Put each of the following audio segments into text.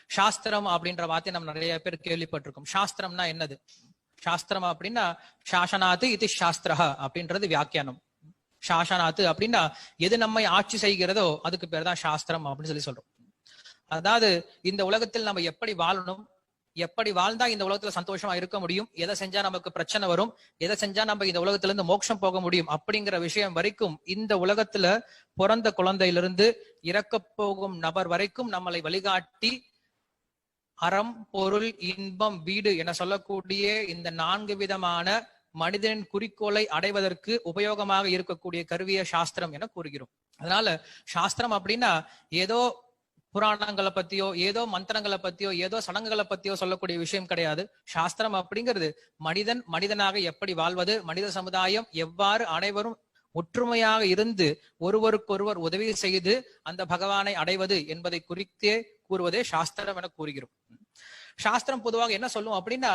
சாஸ்திரம் அப்படின்ற வார்த்தை நம்ம நிறைய பேர் கேள்விப்பட்டிருக்கோம். சாஸ்திரம்னா என்னது? சாஸ்திரம் அப்படின்னா சாசனாத்து இது சாஸ்திரா அப்படின்றது வியாக்கியானம். சாசனாத்து அப்படின்னா எது நம்மை ஆட்சி செய்கிறதோ அதுக்கு பேர் தான் சாஸ்திரம் அப்படின்னு சொல்றோம். அதாவது இந்த உலகத்தில் நம்ம எப்படி வாழணும், எப்படி வாழ்ந்தா இந்த உலகத்துல சந்தோஷமா இருக்க முடியும், எதை செஞ்சா நமக்கு பிரச்சனை வரும், எதை செஞ்சா நம்ம இந்த உலகத்துல இருந்து மோட்சம் போக முடியும் அப்படிங்கிற விஷயம் வரைக்கும் இந்த உலகத்துல பிறந்த குழந்தையிலிருந்து இறக்க போகும் நபர் வரைக்கும் நம்மளை வழிகாட்டி அறம், பொருள், இன்பம், வீடு என சொல்லக்கூடிய இந்த 4 விதமான மனிதனின் குறிக்கோளை அடைவதற்கு உபயோகமாக இருக்கக்கூடிய கருவிய சாஸ்திரம் என கூறுகிறோம். அதனால சாஸ்திரம் அப்படின்னா ஏதோ புராணங்களை பத்தியோ ஏதோ மந்திரங்களை பத்தியோ ஏதோ சடங்குகளை பத்தியோ சொல்லக்கூடிய விஷயம் கிடையாது. சாஸ்திரம் அப்படிங்கிறது மனிதன் மனிதனாக எப்படி வாழ்வது, மனித சமுதாயம் எவ்வாறு அனைவரும் ஒற்றுமையாக இருந்து ஒருவருக்கொருவர் உதவி செய்து அந்த பகவானை அடைவது என்பதை குறித்தே கூறுவதே சாஸ்திரம் என கூறுகிறோம். சாஸ்திரம் பொதுவாக என்ன சொல்லும் அப்படின்னா,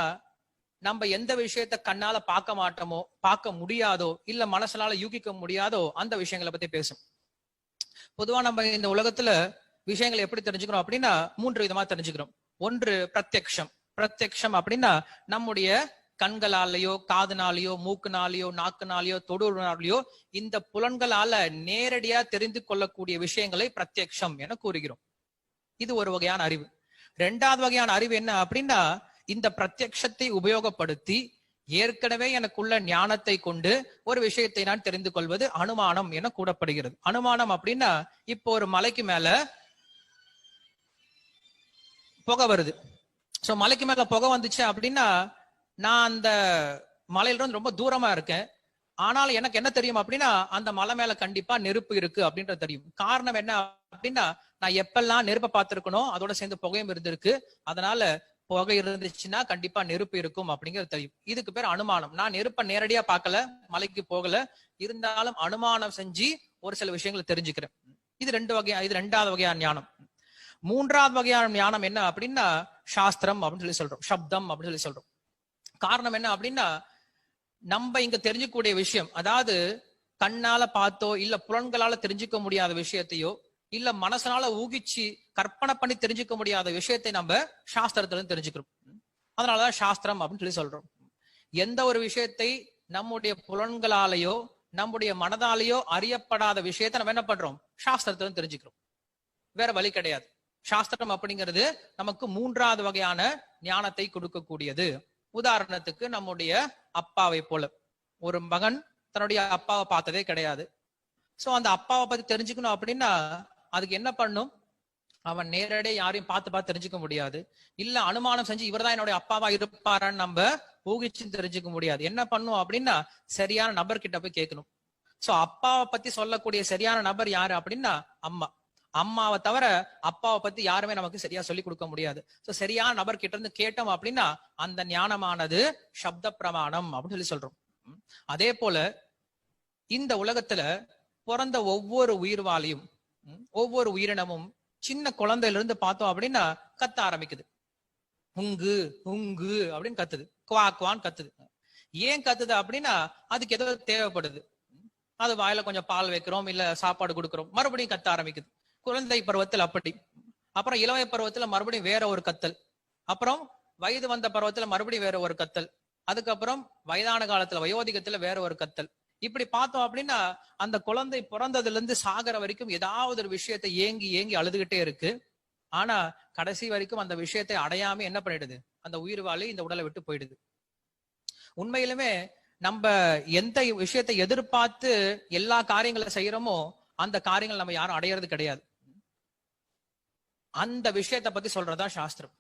நம்ம எந்த விஷயத்த கண்ணால பார்க்க மாட்டோமோ, பார்க்க முடியாதோ, இல்ல மனசனால யூகிக்க முடியாதோ அந்த விஷயங்களை பத்தி பேசும். பொதுவா நம்ம இந்த உலகத்துல விஷயங்களை எப்படி தெரிஞ்சுக்கிறோம் அப்படின்னா 3 விதமா தெரிஞ்சுக்கிறோம். ஒன்று பிரத்யக்ஷம். பிரத்யக்ஷம் அப்படின்னா நம்முடைய கண்களாலேயோ, காதுனாலேயோ, மூக்குனாலேயோ, நாக்குனாலேயோ, தொடுனாலேயோ இந்த புலன்களால நேரடியா தெரிந்து கொள்ளக்கூடிய விஷயங்களை பிரத்யக்ஷம் என கூறுகிறோம். இது ஒரு வகையான அறிவு. 2வது வகையான அறிவு என்ன அப்படின்னா, இந்த பிரத்யக்ஷத்தை உபயோகப்படுத்தி ஏற்கனவே எனக்குள்ள ஞானத்தை கொண்டு ஒரு விஷயத்தை நான் தெரிந்து கொள்வது அனுமானம் என கூறப்படுகிறது. அனுமானம் அப்படின்னா, இப்போ ஒரு மலைக்கு மேல புகை வருது. சோ மலைக்கு மேல புகை வந்துச்சு அப்படின்னா, நான் அந்த மலையில இருந்து ரொம்ப தூரமா இருக்கேன். ஆனாலும் எனக்கு என்ன தெரியும் அப்படின்னா, அந்த மலை மேல கண்டிப்பா நெருப்பு இருக்கு அப்படின்றது தெரியும். காரணம் என்ன அப்படின்னா, நான் எப்பெல்லாம் நெருப்பை பார்த்திருக்கணும், அதோட சேர்ந்து புகையும் இருந்திருக்கு. அதனால புகை இருந்துச்சுன்னா கண்டிப்பா நெருப்பு இருக்கும் அப்படிங்கிறது தெரியும். இதுக்கு பேர் அனுமானம். நான் நெருப்பை நேரடியா பார்க்கல, மலைக்கு போகல, இருந்தாலும் அனுமானம் செஞ்சு ஒரு சில விஷயங்களை தெரிஞ்சுக்கிறேன். இது 2வது வகையான ஞானம். 3வது வகையான ஞானம் என்ன அப்படின்னா சாஸ்திரம் அப்படின்னு சொல்றோம், சப்தம் அப்படின்னு சொல்றோம். காரணம் என்ன அப்படின்னா, நம்ம இங்க தெரிஞ்சுக்கூடிய விஷயம், அதாவது கண்ணால பார்த்தோ இல்ல புலன்களால தெரிஞ்சுக்க முடியாத விஷயத்தையோ இல்ல மனசனால ஊகிச்சு கற்பனை பண்ணி தெரிஞ்சுக்க முடியாத விஷயத்தை நம்ம சாஸ்திரத்துல தெரிஞ்சுக்கிறோம். அதனாலதான் சாஸ்திரம் அப்படின்னு சொல்றோம். எந்த ஒரு விஷயத்தை நம்முடைய புலன்களாலேயோ நம்முடைய மனதாலேயோ அறியப்படாத விஷயத்தை நம்ம என்ன பண்றோம், சாஸ்திரத்துல தெரிஞ்சுக்கிறோம். வேற வழி கிடையாது. சாஸ்திரம் அப்படிங்கிறது நமக்கு 3வது வகையான ஞானத்தை கொடுக்கக்கூடியது. உதாரணத்துக்கு நம்முடைய அப்பாவை போல ஒரு மகன் தன்னுடைய அப்பாவை பார்த்ததே கிடையாது. சோ அந்த அப்பாவை பத்தி தெரிஞ்சுக்கணும் அப்படின்னா அதுக்கு என்ன பண்ணும், அவன் நேரடியாக யாரையும் பார்த்து தெரிஞ்சுக்க முடியாது. இல்ல அனுமானம் செஞ்சு இவர்தான் என்னுடைய அப்பாவா இருப்பாரான்னு நம்ம ஊகிச்சு தெரிஞ்சுக்க முடியாது. என்ன பண்ணும் அப்படின்னா சரியான நபர் கிட்ட போய் கேட்கணும். சோ அப்பாவை பத்தி சொல்லக்கூடிய சரியான நபர் யாரு அப்படின்னா அம்மா. அம்மாவை தவிர அப்பாவை பத்தி யாருமே நமக்கு சரியா சொல்லி கொடுக்க முடியாது. சோ சரியான நபர் கிட்ட இருந்து கேட்டோம் அப்படின்னா அந்த ஞானமானது சப்த பிரமாணம் அப்படின்னு சொல்றோம். அதே போல இந்த உலகத்துல பிறந்த ஒவ்வொரு உயிர்வாளியும் ஒவ்வொரு உயிரினமும் சின்ன குழந்தையில இருந்து பார்த்தோம் அப்படின்னா கத்த ஆரம்பிக்குது. உங்கு உங்கு அப்படின்னு கத்துது, குவா குவான்னு கத்துது. ஏன் கத்துது அப்படின்னா அதுக்கு ஏதோ தேவைப்படுது. அது வாயில கொஞ்சம் பால் வைக்கிறோம், இல்ல சாப்பாடு கொடுக்கிறோம், மறுபடியும் கத்த ஆரம்பிக்குது. குழந்தை பருவத்தில் அப்படி, அப்புறம் இளமை பருவத்துல மறுபடியும் வேற ஒரு கத்தல், அப்புறம் வயது வந்த பருவத்துல மறுபடியும் வேற ஒரு கத்தல், அதுக்கப்புறம் வயதான காலத்துல வயோதிகத்துல வேற ஒரு கத்தல். இப்படி பார்த்தோம் அப்படின்னா அந்த குழந்தை பிறந்ததுல இருந்து சாகர வரைக்கும் ஏதாவது ஒரு விஷயத்தை ஏங்கி ஏங்கி அழுதுகிட்டே இருக்கு. ஆனா கடைசி வரைக்கும் அந்த விஷயத்தை அடையாம என்ன பண்ணிடுது, அந்த உயிர்வாளி இந்த உடலை விட்டு போயிடுது. உண்மையிலுமே நம்ம எந்த விஷயத்தை எதிர்பார்த்து எல்லா காரியங்களை செய்யறோமோ அந்த காரியங்கள் நம்ம யாரும் அடையிறது கிடையாது. அந்த விஷயத்தை பத்தி சொல்றதா சாஸ்திரம்.